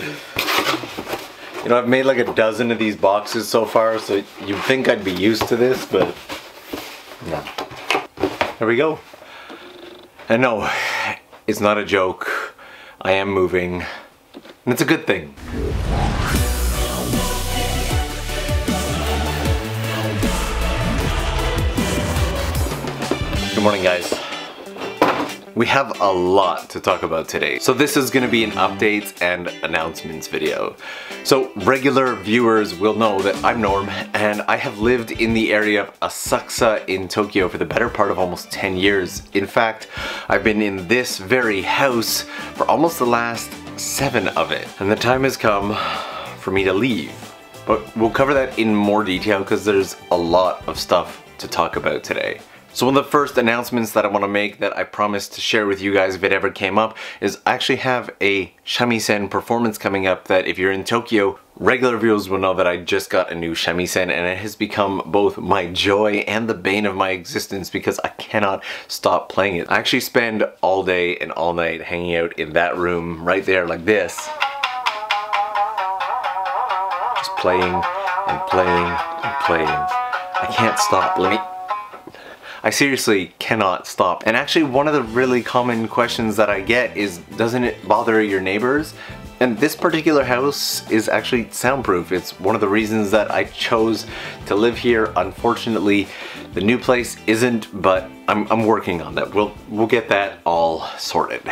You know, I've made like a dozen of these boxes so far, so you'd think I'd be used to this, but no. There we go. And no, it's not a joke. I am moving, and it's a good thing. Good morning, guys. We have a lot to talk about today. So this is gonna be an updates and announcements video. So regular viewers will know that I'm Norm, and I have lived in the area of Asakusa in Tokyo for the better part of almost 10 years. In fact, I've been in this very house for almost the last 7 of it. And the time has come for me to leave. But we'll cover that in more detail because there's a lot of stuff to talk about today. So one of the first announcements that I want to make that I promised to share with you guys if it ever came up is I actually have a Shamisen Peformance coming up that if you're in Tokyo, regular viewers will know that I just got a new Shamisen, and it has become both my joy and the bane of my existence because I cannot stop playing it. I actually spend all day and all night hanging out in that room right there like this. Just playing and playing and playing. I can't stop. I seriously cannot stop. And actually one of the really common questions that I get is, doesn't it bother your neighbors? And this particular house is actually soundproof. It's one of the reasons that I chose to live here. Unfortunately, the new place isn't, but I'm working on that. We'll get that all sorted.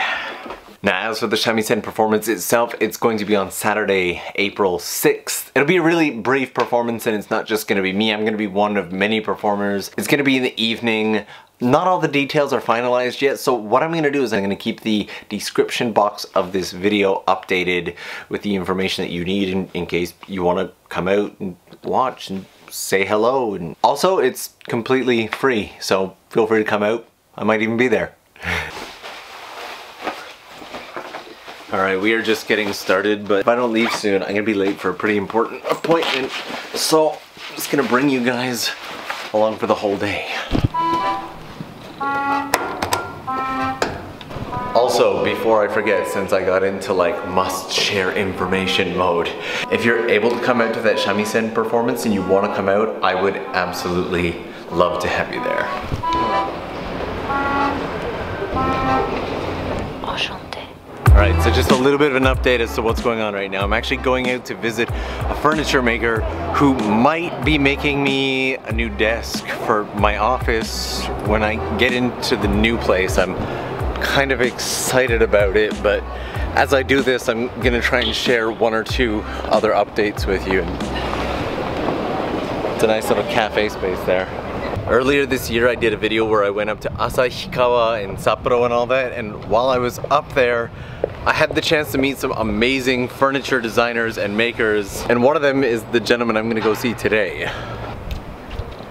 Now, as for the Shamisen Peformance itself, it's going to be on Saturday, April 6th. It'll be a really brief performance, and it's not just going to be me. I'm going to be one of many performers. It's going to be in the evening. Not all the details are finalized yet, so what I'm going to do is I'm going to keep the description box of this video updated with the information that you need in case you want to come out and watch and say hello. And also, it's completely free, so feel free to come out. I might even be there. Alright, we are just getting started, but if I don't leave soon, I'm gonna be late for a pretty important appointment. So, I'm just gonna bring you guys along for the whole day. Also, before I forget, since I got into like must share information mode, if you're able to come out to that Shamisen Peformance and you want to come out, I would absolutely love to have you there. Alright, so just a little bit of an update as to what's going on right now. I'm actually going out to visit a furniture maker who might be making me a new desk for my office when I get into the new place. I'm kind of excited about it, but as I do this, I'm gonna try and share 1 or 2 other updates with you. It's a nice little cafe space there. Earlier this year I did a video where I went up to Asahikawa and Sapporo and all that, and while I was up there I had the chance to meet some amazing furniture designers and makers, and one of them is the gentleman I'm gonna go see today.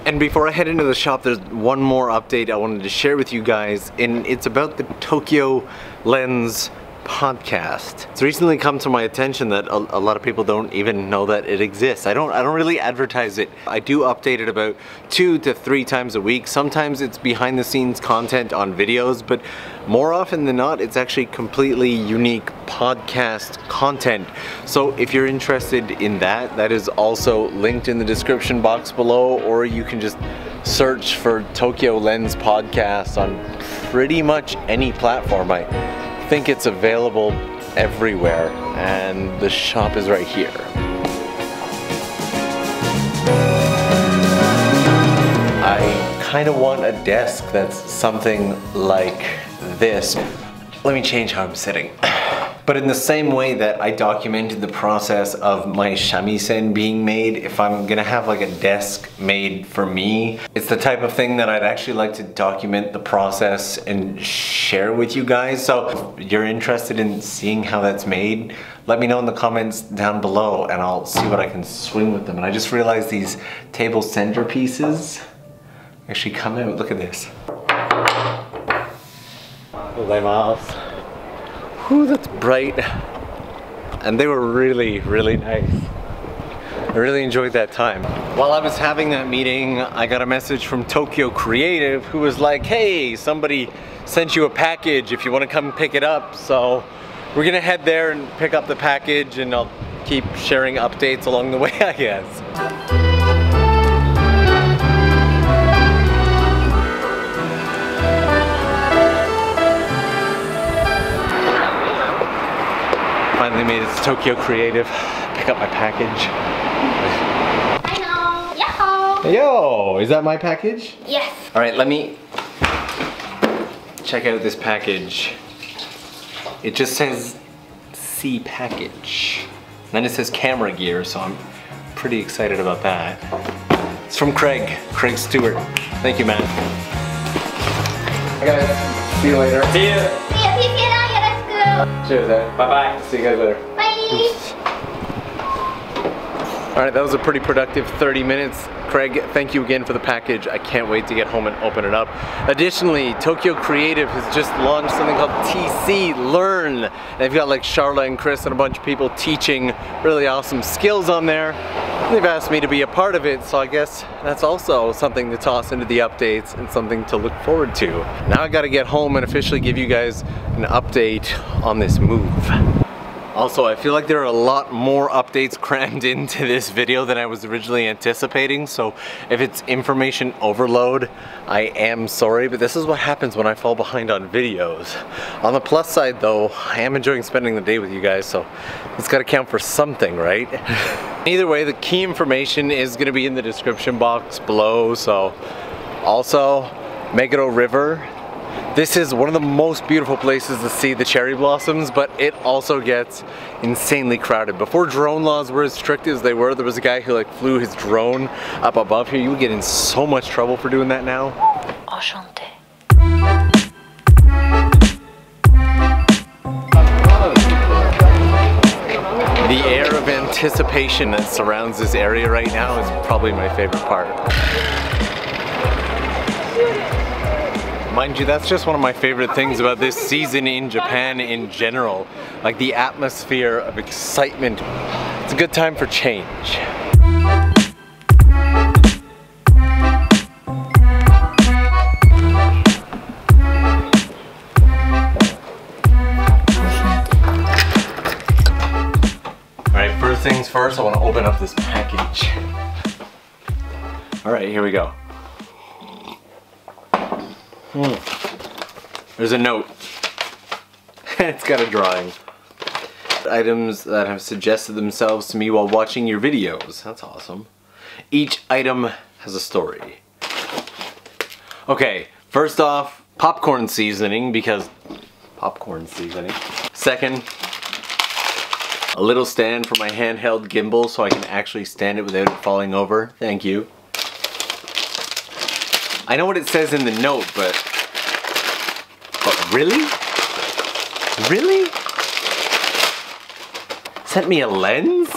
And before I head into the shop, there's one more update I wanted to share with you guys, and it's about the Tokyo Lens podcast. It's recently come to my attention that a lot of people don't even know that it exists. I don't really advertise it. I do update it about 2 to 3 times a week. Sometimes it's behind the scenes content on videos, but more often than not, it's actually completely unique podcast content. So if you're interested in that, that is also linked in the description box below, or you can just search for Tokyo Lens podcast on pretty much any platform. I think it's available everywhere, and the shop is right here. I kind of want a desk that's something like this. Let me change how I'm sitting. But in the same way that I documented the process of my shamisen being made, if I'm gonna have like a desk made for me, it's the type of thing that I'd actually like to document the process and share with you guys. So if you're interested in seeing how that's made, let me know in the comments down below and I'll see what I can swing with them. And I just realized these table centerpieces actually come out. Look at this. Gozaimasu. Ooh, that's bright. And they were really, really nice. I really enjoyed that time. While I was having that meeting, I got a message from Tokyo Creative who was like, hey, somebody sent you a package if you want to come pick it up. So we're gonna head there and pick up the package, and I'll keep sharing updates along the way, I guess. Finally made it to Tokyo Creative. Pick up my package. Hello. Yahoo. Yo, is that my package? Yes. All right, let me check out this package. It just says C package. Then it says camera gear, so I'm pretty excited about that. It's from Craig Stewart. Thank you, man. Hi guys, see you later. See See ya. ya. Cheers, Ed. Bye-bye. See you guys later. Bye. Alright, that was a pretty productive 30 minutes. Craig, thank you again for the package. I can't wait to get home and open it up. Additionally, Tokyo Creative has just launched something called TC Learn. And they've got like Charlotte and Chris and a bunch of people teaching really awesome skills on there. They've asked me to be a part of it, so I guess that's also something to toss into the updates and something to look forward to. Now I gotta get home and officially give you guys an update on this move. Also, I feel like there are a lot more updates crammed into this video than I was originally anticipating, so if it's information overload, I am sorry, but this is what happens when I fall behind on videos. On the plus side though, I am enjoying spending the day with you guys, so it's gotta count for something, right? Either way, the key information is gonna be in the description box below, so also, Meguro River. This is one of the most beautiful places to see the cherry blossoms, but it also gets insanely crowded. Before drone laws were as strict as they were, there was a guy who like flew his drone up above here. You would get in so much trouble for doing that now. Enchanté. The air of anticipation that surrounds this area right now is probably my favorite part. Mind you, that's just one of my favorite things about this season in Japan in general. Like the atmosphere of excitement. It's a good time for change. Alright, first things first, I want to open up this package. Alright, here we go. There's a note. It's got a drawing. Items that have suggested themselves to me while watching your videos. That's awesome. Each item has a story. Okay, first off, popcorn seasoning, because popcorn seasoning. Second, a little stand for my handheld gimbal so I can actually stand it without it falling over. Thank you. I know what it says in the note, but really? Really? Sent me a lens?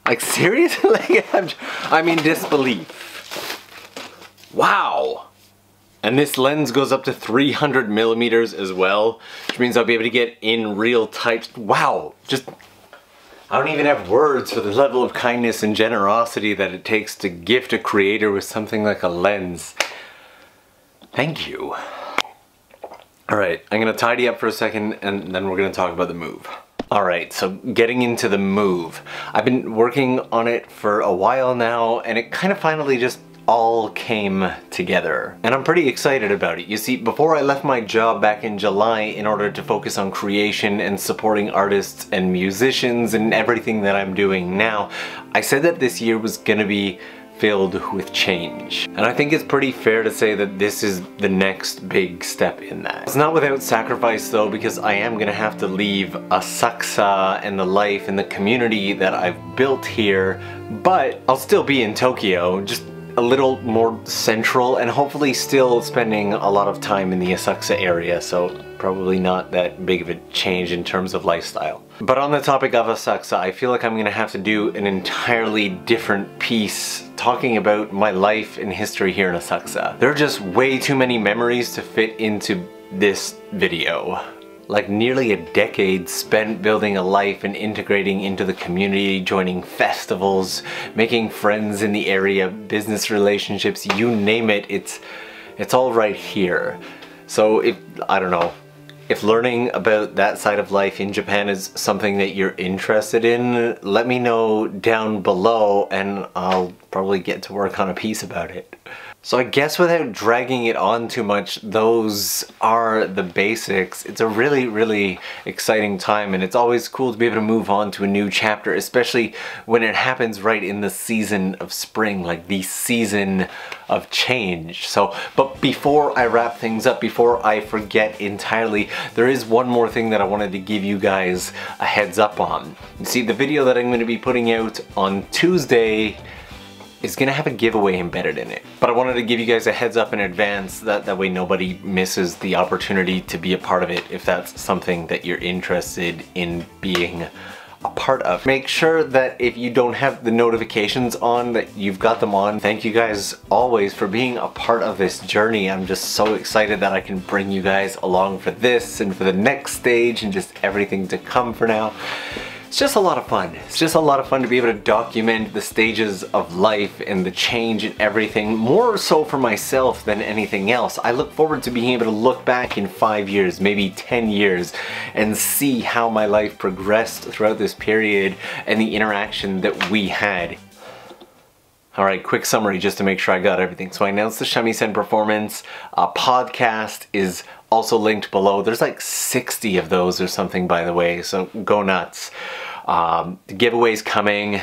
Like seriously? Like, I'm in disbelief. Wow. And this lens goes up to 300 millimeters as well, which means I'll be able to get in real tight. Wow. Just, I don't even have words for the level of kindness and generosity that it takes to gift a creator with something like a lens. Thank you. Alright, I'm gonna tidy up for a second and then we're gonna talk about the move. Alright, so getting into the move. I've been working on it for a while now and it kind of finally just all came together. And I'm pretty excited about it. You see, before I left my job back in July in order to focus on creation and supporting artists and musicians and everything that I'm doing now, I said that this year was gonna be filled with change. And I think it's pretty fair to say that this is the next big step in that. It's not without sacrifice though, because I am gonna have to leave Asakusa and the life and the community that I've built here, but I'll still be in Tokyo, just a little more central and hopefully still spending a lot of time in the Asakusa area, so probably not that big of a change in terms of lifestyle. But on the topic of Asakusa, I feel like I'm gonna have to do an entirely different piece talking about my life and history here in Asakusa. There are just way too many memories to fit into this video. Like nearly a decade spent building a life and integrating into the community, joining festivals, making friends in the area, business relationships, you name it, it's all right here. So if, I don't know, If learning about that side of life in Japan is something that you're interested in, let me know down below and I'll probably get to work on a piece about it. So I guess without dragging it on too much, those are the basics. It's a really, really exciting time, and it's always cool to be able to move on to a new chapter, especially when it happens right in the season of spring, like the season of change. So, but before I wrap things up, before I forget entirely, there is one more thing that I wanted to give you guys a heads up on. You see, the video that I'm going to be putting out on Tuesday is gonna have a giveaway embedded in it. But I wanted to give you guys a heads up in advance, that way nobody misses the opportunity to be a part of it if that's something that you're interested in being a part of. Make sure that if you don't have the notifications on, that you've got them on. Thank you guys always for being a part of this journey. I'm just so excited that I can bring you guys along for this and for the next stage and just everything to come for now. It's just a lot of fun. It's just a lot of fun to be able to document the stages of life and the change and everything, more so for myself than anything else. I look forward to being able to look back in 5 years, maybe 10 years, and see how my life progressed throughout this period and the interaction that we had. Alright, quick summary just to make sure I got everything. So I announced the Shamisen Peformance podcast is also linked below. There's like 60 of those or something, by the way, so go nuts. The giveaway's coming.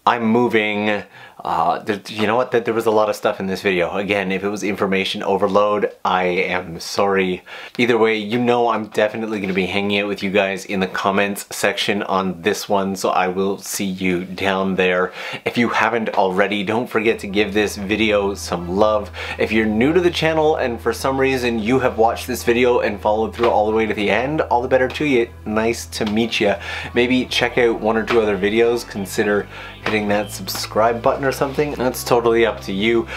I'm moving. You know what? There was a lot of stuff in this video. Again, if it was information overload, I am sorry. Either way, you know I'm definitely going to be hanging out with you guys in the comments section on this one, so I will see you down there. If you haven't already, don't forget to give this video some love. If you're new to the channel and for some reason you have watched this video and followed through all the way to the end, all the better to you. Nice to meet you. Maybe check out 1 or 2 other videos. Consider hitting that subscribe button or something. That's totally up to you.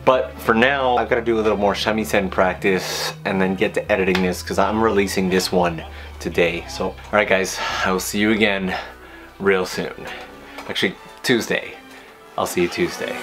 But for now, I've got to do a little more shamisen practice and then get to editing this because I'm releasing this one today. So, alright guys, I will see you again real soon. Actually, Tuesday. I'll see you Tuesday.